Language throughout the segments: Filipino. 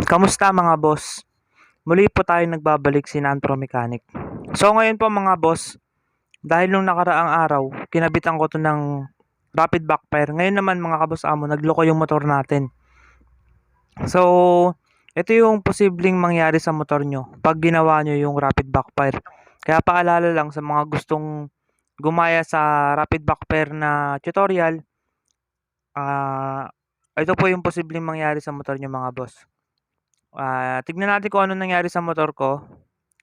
Kamusta mga boss? Muli po tayo nagbabalik si Nantro Mechanic. So ngayon po mga boss, dahil nung nakaraang araw, kinabitan ko to ng rapid backfire. Ngayon naman mga kaboss amo, nagloko yung motor natin. So, ito yung posibleng mangyari sa motor nyo pag ginawa nyo yung rapid backfire. Kaya paalala lang sa mga gustong gumaya sa rapid backfire na tutorial, ito po yung posibleng mangyari sa motor nyo mga boss. Tignan natin kung ano nangyari sa motor ko.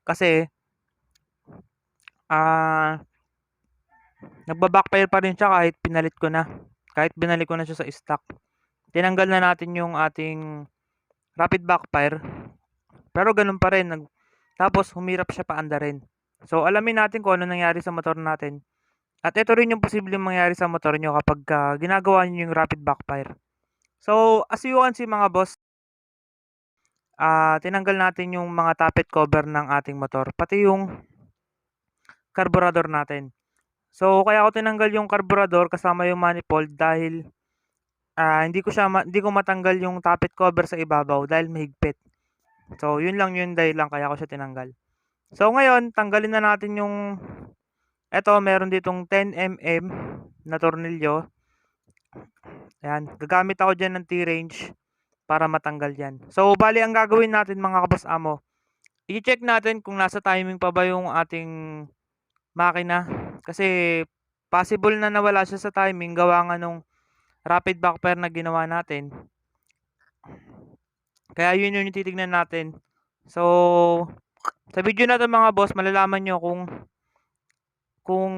Kasi, ah, nagba-backfire pa rin siya kahit pinalit ko na. Kahit binalik ko na siya sa stock. Tinanggal na natin yung ating rapid backfire. Pero ganun pa rin. Tapos humirap siya paanda rin. So alamin natin kung ano nangyari sa motor natin. At ito rin yung posibleng mangyari sa motor nyo kapag ginagawa nyo yung rapid backfire. So as you can see mga boss, tinanggal natin yung mga tappet cover ng ating motor. Pati yung carburetor natin. So kaya ako tinanggal yung carburetor kasama yung manifold dahil hindi ko matanggal yung tappet cover sa ibabaw dahil mahigpit. So yun lang yun dahilan kaya ko siya tinanggal. So ngayon, tanggalin na natin yung meron ditong 10mm na tornilyo. Ayan, gagamit ako diyan ng T-wrench para matanggal 'yan. So bali ang gagawin natin mga kaboss amo, i-check natin kung nasa timing pa ba yung ating makina kasi possible na nawala siya sa timing gawa nga nung rapid backfire na ginawa natin. Kaya yun yung titignan natin. So, sa video na 'to mga boss, malalaman nyo kung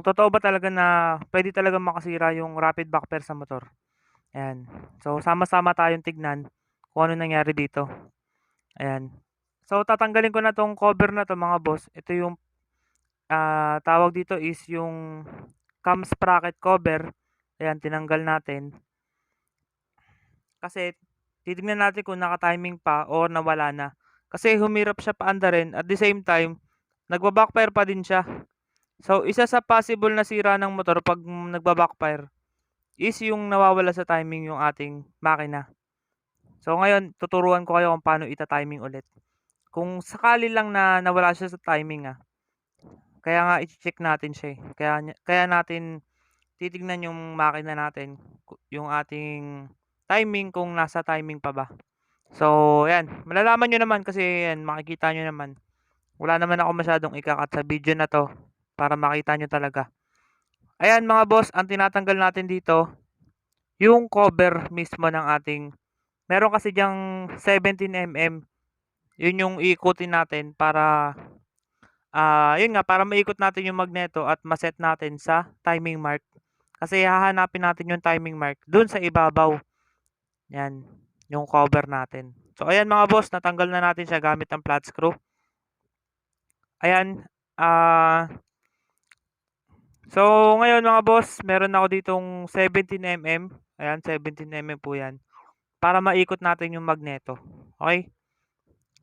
totoo ba talaga na pwede talaga makasira yung rapid backfire sa motor. Ayan. So, sama-sama tayong tignan kung ano nangyari dito. Ayan. So, tatanggalin ko na 'tong cover na 'to mga boss. Ito yung tawag dito is yung cam sprocket cover. Ayan, tinanggal natin. Kasi titignan natin kung naka-timing pa o nawala na. Kasi humirap siya paanda rin at the same time, nagba-backfire pa din siya. So, isa sa possible na sira ng motor pag nagba-backfire is yung nawawala sa timing yung ating makina. So, ngayon tuturuan ko kayo kung paano ita-timing ulit. Kung sakali lang na nawala siya sa timing kaya nga i-check natin siya Kaya natin titignan yung makina natin, yung ating timing kung nasa timing pa ba. So, yan. Malalaman nyo naman kasi yan, makikita nyo naman. Wala naman ako masyadong ikakat sa video na to para makita nyo talaga. Ayan mga boss, ang tinatanggal natin dito, yung cover mismo ng ating, meron kasi diyang 17mm. Yun yung iikutin natin para, yun nga, para maikot natin yung magneto at maset natin sa timing mark. Kasi hahanapin natin yung timing mark dun sa ibabaw. Yan, yung cover natin. So, ayan mga boss, natanggal na natin siya gamit ang flat screw. Ayan, so ngayon mga boss, meron ako ditong 17mm. Ayan, 17mm po yan. Para maikot natin yung magneto. Okay?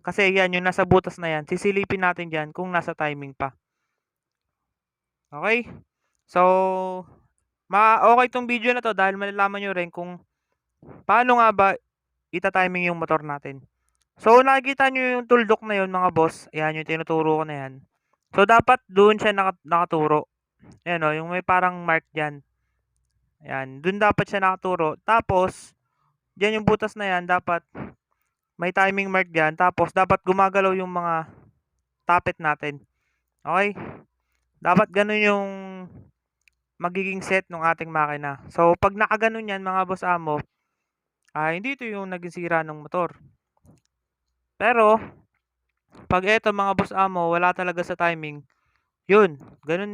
Kasi yan, yung nasa butas na yan, sisilipin natin dyan kung nasa timing pa. Okay? So, okay tong video na to dahil malalaman nyo rin kung paano nga ba ita-timing yung motor natin. So, nakikita nyo yung tuldok na yun mga boss. Ayan, yung tinuturo ko na yan. So, dapat doon siya nakaturo. Ayan o, yung may parang mark dyan. Ayan, doon dapat siya nakaturo. Tapos, dyan yung butas na yan, dapat may timing mark dyan. Tapos, dapat gumagalaw yung mga tappet natin. Okay? Dapat ganun yung magiging set ng ating makina. So, pag nakaganon yan mga boss amo, hindi ito yung naging sira ng motor. Pero, pag eto mga boss amo, wala talaga sa timing, yun,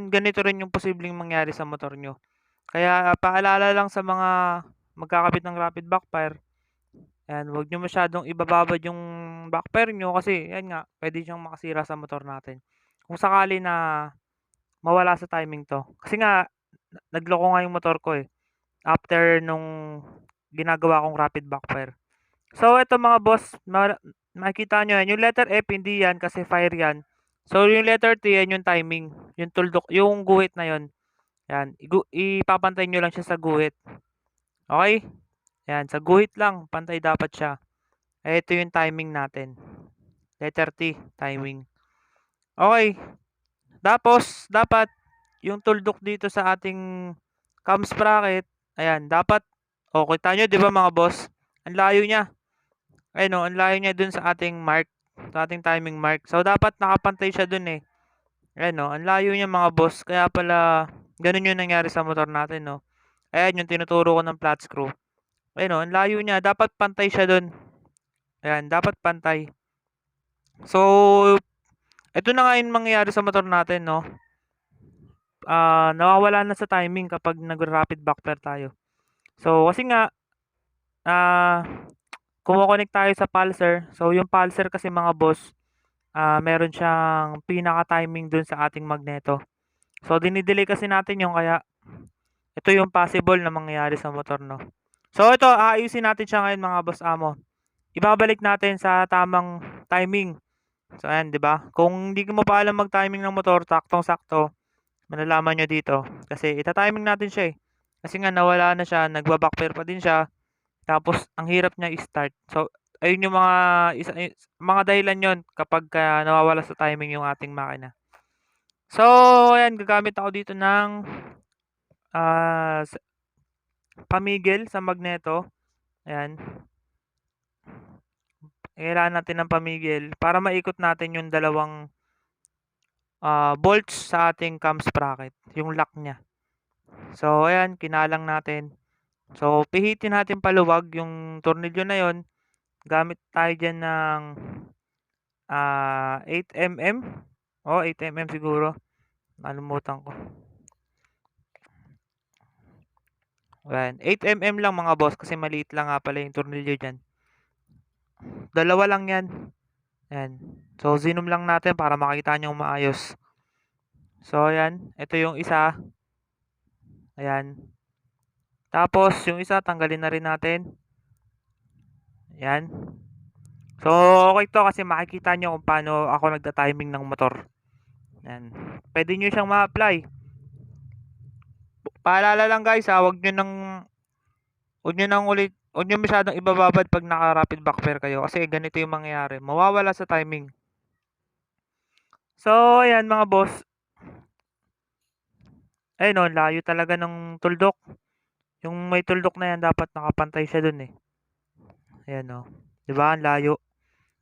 ganito rin yung posibleng mangyari sa motor nyo. Kaya paalala lang sa mga magkakabit ng rapid backfire, ayan, huwag nyo masyadong ibababad yung backfire nyo kasi yan nga, pwede siyang makasira sa motor natin. Kung sakali na mawala sa timing to. Kasi nga, nagloko nga yung motor ko after nung ginagawa kong rapid backfire. So, ito mga boss, makikita nyo yan. Yung letter F, hindi yan kasi fire yan. So, yung letter T, yan yung timing. Yung tuldok, yung guhit na yon. Yan. Ipapantay nyo lang siya sa guhit. Okay? Ayan, sa guhit lang, pantay dapat siya. Ito yung timing natin. Letter T, timing. Okay. Tapos, dapat yung tuldok dito sa ating cam sprocket, ayan, dapat, kita nyo, di ba mga boss? Ang layo niya. Ayun ang layo niya dun sa ating mark, sa ating timing mark. So, dapat nakapantay siya dun eh. Ayan ang layo niya mga boss. Kaya pala, ganun yung nangyari sa motor natin, no? Ayan, yung tinuturo ko ng flat screw. Ayun ang layo niya. Dapat pantay siya dun. Ayan, dapat pantay. So, ito na nga yung mangyayari sa motor natin, no? Nawawala na sa timing kapag nag-rapid backfire tayo. So, kasi nga, kumo-connect tayo sa pulser. So, yung pulser kasi mga boss, meron siyang pinaka-timing dun sa ating magneto. So, dinidelay kasi natin yung kaya ito yung possible na mangyayari sa motor, no? So, ito, aayusin natin siya ngayon mga boss amo. Ibabalik natin sa tamang timing. So, ayan, di ba? Kung hindi mo pa alam mag-timing ng motor, saktong-sakto, malalaman nyo dito. Kasi ita-timing natin siya eh. Kasi nga nawala na siya, nagba-backfire pa din siya. Tapos ang hirap niya i-start. So ayun yung mga dahilan yon kapag nawawala sa timing yung ating makina. So ayan, gagamit ako dito ng pamigil sa magneto. Ayan. Kailangan natin ng pamigil para maikot natin yung dalawang bolts sa ating cam sprocket, yung lock niya. So ayan, kinalang natin. So pihitin natin paluwag yung tornilyo na yon. Gamit tayo dyan ng 8mm. 8mm siguro. Nalimutan ko. Ayan. 8mm lang mga boss kasi maliit lang nga pala yung tornilyo dyan. Dalawa lang yan. Ayan. So, zoom lang natin para makita nyo maayos. So, ayan. Ito yung isa. Ayan. Tapos, yung isa, tanggalin na rin natin. Ayan. So, okay to kasi makikita nyo kung paano ako nagda-timing ng motor. Ayan. Pwede nyo siyang ma-apply. Paalala lang guys, huwag nyo masyadong ibababad pag naka-rapid backfire kayo kasi ganito yung mangyayari. Mawawala sa timing. So, ayan mga boss. Ayun layo talaga ng tuldok. Yung may tuldok na yan, dapat nakapantay siya dun eh. Ayan diba? Ang layo.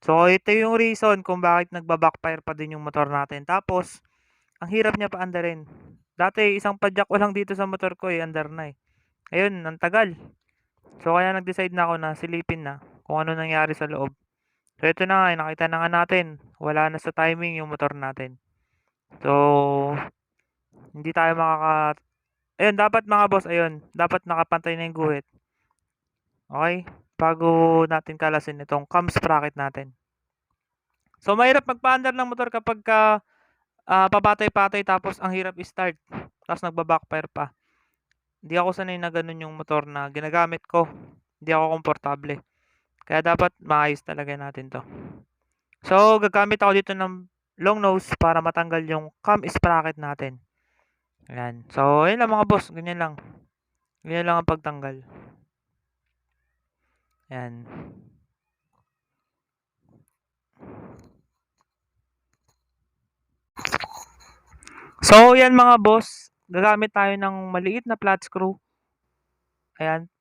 So, ito yung reason kung bakit nagba-backfire pa din yung motor natin. Tapos, ang hirap niya pa andarin. Dati, isang padyak ko lang dito sa motor ko andar na eh. Ayun, ang tagal. So, kaya nag-decide na ako na silipin na kung ano nangyari sa loob. So, ito na nga, nakita na nga natin. Wala na sa timing yung motor natin. So, hindi tayo ayun, dapat mga boss, ayun, dapat nakapantay na yung guhit. Okay? Bago natin kalasin itong cam sprocket natin. So, mahirap magpa-under ng motor kapag papatay-patay tapos ang hirap i-start. Tapos nagba-backfire pa. Hindi ako sanay na ganun yung motor na ginagamit ko. Hindi ako komportable. Kaya dapat maayos talaga natin to. So, gagamit ako dito ng long nose para matanggal yung cam sprocket natin. Ayan. So, ayun lang mga boss. Ganyan lang. Ganyan lang ang pagtanggal. Ayan. So, yan mga boss. Gagamit tayo ng maliit na flat screw. Ayan.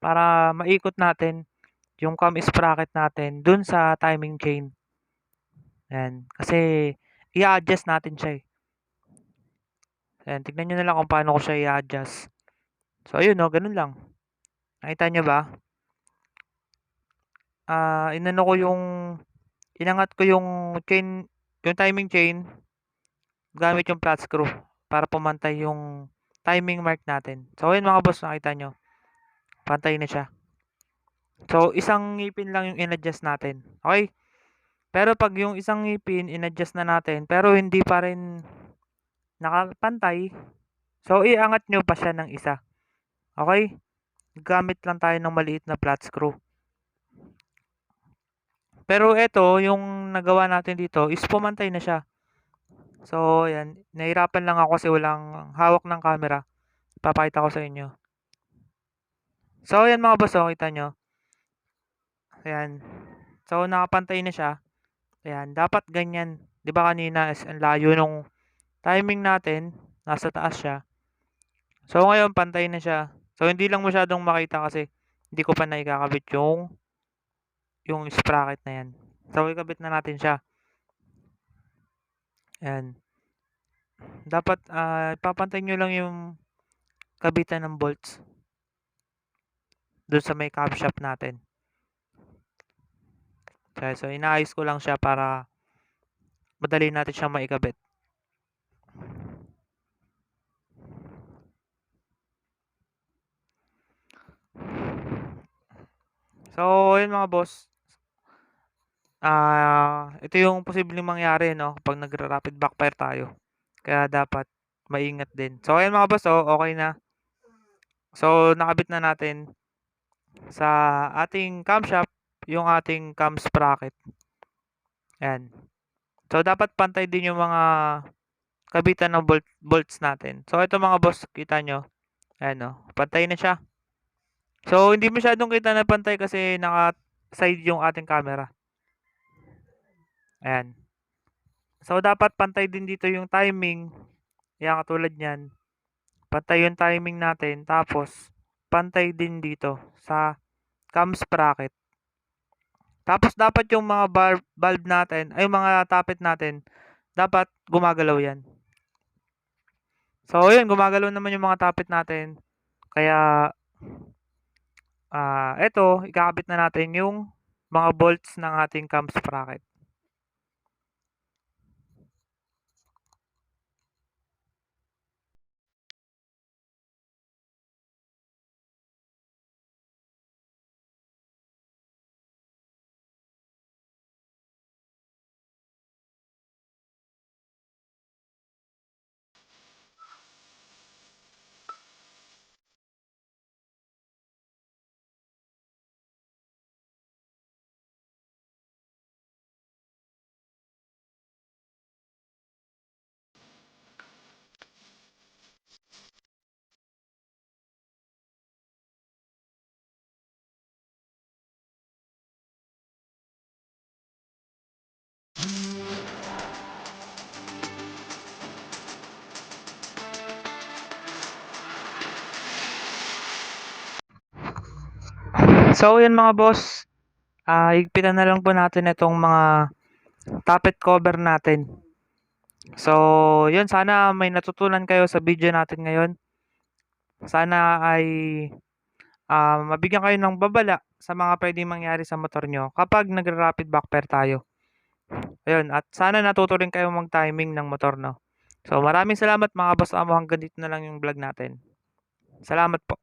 Para maikot natin yung cam sprocket natin dun sa timing chain. Ayan. Kasi, i-adjust natin siya eh. Ayan. Tignan nyo na lang kung paano ko siya i-adjust. So, ayun ganun lang. Nakita nyo ba? Inangat ko yung chain, yung timing chain gamit yung flat screw para pumantay yung timing mark natin. So, ayun mga boss, nakita nyo. Pantay na siya. So, isang ngipin lang yung in-adjust natin. Okay? Pero pag yung isang ngipin, in-adjust na natin, pero hindi pa rin nakapantay, so, iangat nyo pa siya ng isa. Okay? Gamit lang tayo ng maliit na flat screw. Pero ito, yung nagawa natin dito, is pumantay na siya. So, ayan. Nahirapan lang ako kasi walang hawak ng camera. Papakita ko sa inyo. So ayan mga boss, oh, kita niyo. Ayan. So nakapantay na siya. Ayan, dapat ganyan. 'Di ba kanina is ang layo nung timing natin, nasa taas siya. So ngayon pantay na siya. So hindi lang masyadong makita kasi hindi ko pa naikakabit yung sprocket na 'yan. So ikabit na natin siya. Ayan. Dapat ipapantay niyo lang yung kabitan ng bolts dun sa may camshaft natin. So inaayos ko lang siya para madali natin siyang maikabit. So ayun mga boss, ito yung posibleng mangyari 'no, kapag nagra-rapid backfire tayo. Kaya dapat maingat din. So ayan mga boss, oh, okey na. So nakabit na natin sa ating camshaft yung ating cam sprocket, ayan. So dapat pantay din yung mga kabitan ng bolts natin. So ito mga boss, kita niyo, ayan, oh, pantay na siya. So hindi masyadong kita na pantay kasi naka-side yung ating camera. Ayan. So dapat pantay din dito yung timing, yan katulad niyan. Pantay yung timing natin tapos pantay din dito sa cam sprocket. Tapos dapat yung mga valve natin, ay yung mga tappet natin, dapat gumagalaw yan. So ayun, gumagalaw naman yung mga tappet natin. Kaya eto, ikakabit na natin yung mga bolts ng ating cam sprocket. So yun mga boss, higpitan na lang po natin itong mga tappet cover natin. So yun, sana may natutunan kayo sa video natin ngayon. Sana ay mabigyan kayo ng babala sa mga pwedeng mangyari sa motor nyo kapag nagra-rapid backfire tayo. Ayun, at sana natuto rin kayo mag-timing ng motor, no? So maraming salamat mga boss amo, hanggang dito na lang yung vlog natin. Salamat po.